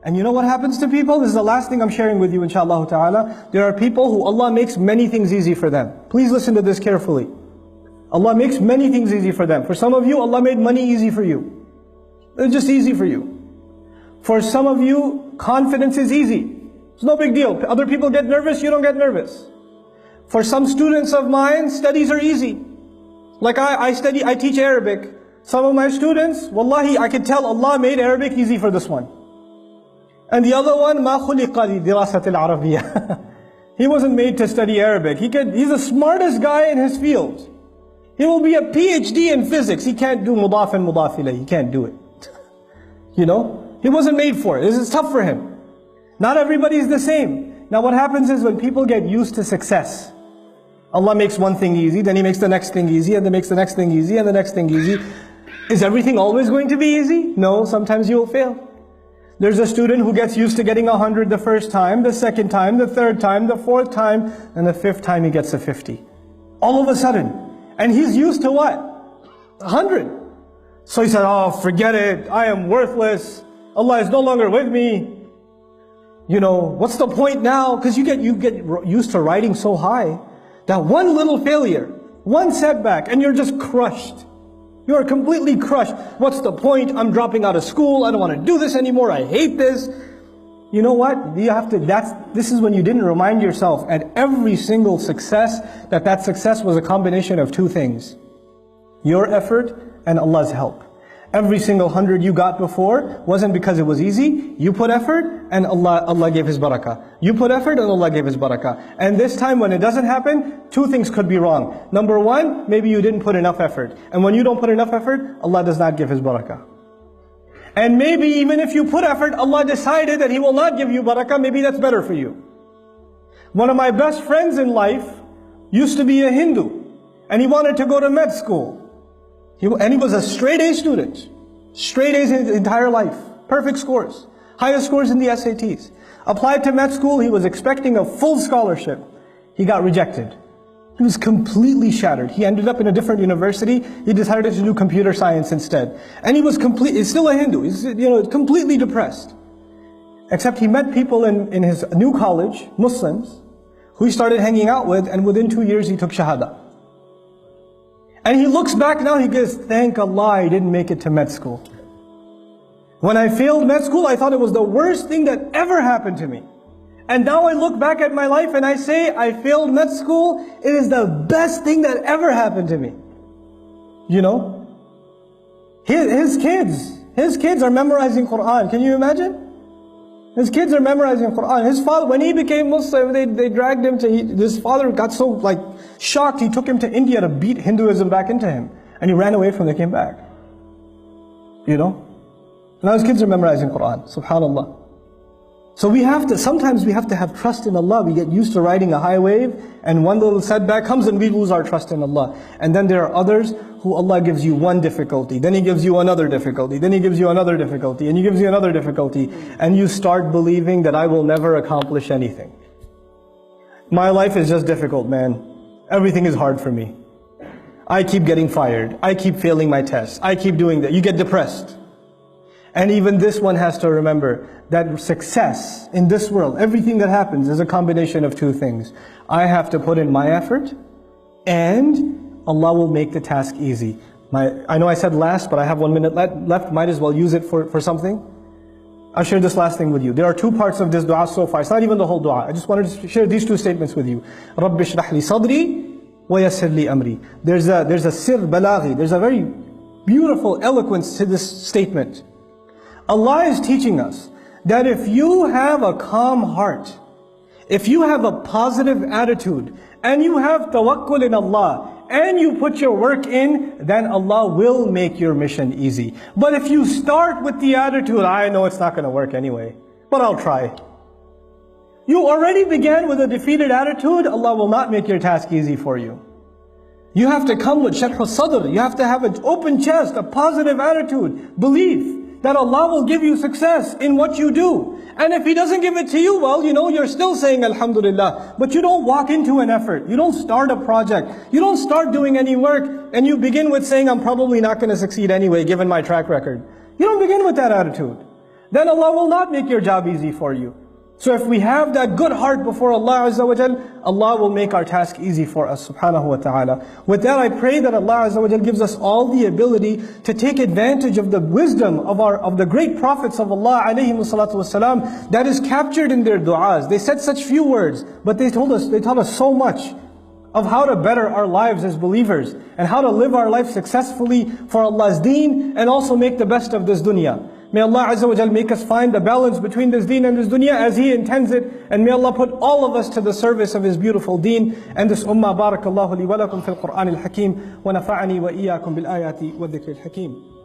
And you know what happens to people? This is the last thing I'm sharing with you, inshallah ta'ala. There are people who Allah makes many things easy for them. Please listen to this carefully. Allah makes many things easy for them. For some of you, Allah made money easy for you. It's just easy for you. For some of you, confidence is easy. It's no big deal. Other people get nervous, you don't get nervous. For some students of mine, studies are easy. Like I teach Arabic. Some of my students, wallahi, I can tell Allah made Arabic easy for this one. And the other one, مَا خُلِقَ لِدِرَاسَةِ الْعَرَبِيَّةِ He wasn't made to study Arabic. He's the smartest guy in his field. He will be a PhD in physics. He can't do mudaf and mudaf ilayh. He can't do it. You know? He wasn't made for it. This is tough for him. Not everybody is the same. Now what happens is when people get used to success, Allah makes one thing easy, then He makes the next thing easy, and then makes the next thing easy, and the next thing easy. Is everything always going to be easy? No, sometimes you will fail. There's a student who gets used to getting 100 the first time, the second time, the third time, the fourth time, and the fifth time he gets a 50. All of a sudden. And he's used to what? 100. So he said, oh, forget it. I am worthless. Allah is no longer with me. You know, what's the point now? Because you get used to riding so high that one little failure, one setback, and you're just crushed. You are completely crushed. What's the point? I'm dropping out of school. I don't want to do this anymore. I hate this. You know what? This is when you didn't remind yourself at every single success that success was a combination of two things. Your effort and Allah's help. Every single 100 you got before wasn't because it was easy. You put effort and Allah gave His barakah. You put effort and Allah gave His barakah. And this time when it doesn't happen, two things could be wrong. Number one, maybe you didn't put enough effort. And when you don't put enough effort, Allah does not give His barakah. And maybe even if you put effort, Allah decided that He will not give you barakah, maybe that's better for you. One of my best friends in life used to be a Hindu. And he wanted to go to med school. And he was a straight A student. Straight A's his entire life. Perfect scores. Highest scores in the SATs. Applied to med school, he was expecting a full scholarship. He got rejected. He was completely shattered. He ended up in a different university. He decided to do computer science instead. And he was he's still a Hindu. He's, completely depressed. Except he met people in his new college, Muslims, who he started hanging out with, and within 2 years he took Shahada. And he looks back now, he goes, thank Allah I didn't make it to med school. When I failed med school, I thought it was the worst thing that ever happened to me. And now I look back at my life and I say, I failed med school, it is the best thing that ever happened to me. You know? His kids are memorizing Quran. Can you imagine? His kids are memorizing Quran. His father, when he became Muslim, they dragged him to, his father got so shocked, he took him to India to beat Hinduism back into him. And he ran away from them, came back. You know? Now his kids are memorizing Quran, subhanallah. So sometimes we have to have trust in Allah. We get used to riding a high wave, and one little setback comes and we lose our trust in Allah. And then there are others who Allah gives you one difficulty, then He gives you another difficulty, then He gives you another difficulty, and He gives you another difficulty, and you start believing that I will never accomplish anything. My life is just difficult, man. Everything is hard for me. I keep getting fired. I keep failing my tests. I keep doing that. You get depressed. And even this one has to remember that success in this world, everything that happens is a combination of two things. I have to put in my effort, and Allah will make the task easy. I know I said last, but I have 1 minute left. Might as well use it for something. I'll share this last thing with you. There are two parts of this dua so far. It's not even the whole dua. I just wanted to share these two statements with you. رَبِّ اشْرَحْ لِي صَدْرِي وَيَسِّرْ لِي أَمْرِي. There's a sir balaghi. There's a very beautiful eloquence to this statement. Allah is teaching us that if you have a calm heart, if you have a positive attitude, and you have tawakkul in Allah, and you put your work in, then Allah will make your mission easy. But if you start with the attitude, I know it's not going to work anyway, but I'll try. You already began with a defeated attitude, Allah will not make your task easy for you. You have to come with sharh al-sadr. You have to have an open chest, a positive attitude, belief that Allah will give you success in what you do. And if He doesn't give it to you, well, you're still saying Alhamdulillah. But you don't walk into an effort. You don't start a project. You don't start doing any work. And you begin with saying, I'm probably not going to succeed anyway, given my track record. You don't begin with that attitude. then Allah will not make your job easy for you. So if we have that good heart before Allah Azza wa Jal, Allah will make our task easy for us, subhanahu wa ta'ala. With that, I pray that Allah Azza wa Jal gives us all the ability to take advantage of the wisdom of the great prophets of Allah alayhimu salatu wasalam that is captured in their du'as. They said such few words, but they taught us so much of how to better our lives as believers and how to live our life successfully for Allah's deen and also make the best of this dunya. May Allah Azza wa Jal make us find the balance between this deen and this dunya as He intends it. And may Allah put all of us to the service of His beautiful deen and this ummah. Barakallahu li wa lakum fil Qur'an al-Hakim wa nafa'ani wa iyyakum bil ayati wa dhikr al-Hakim.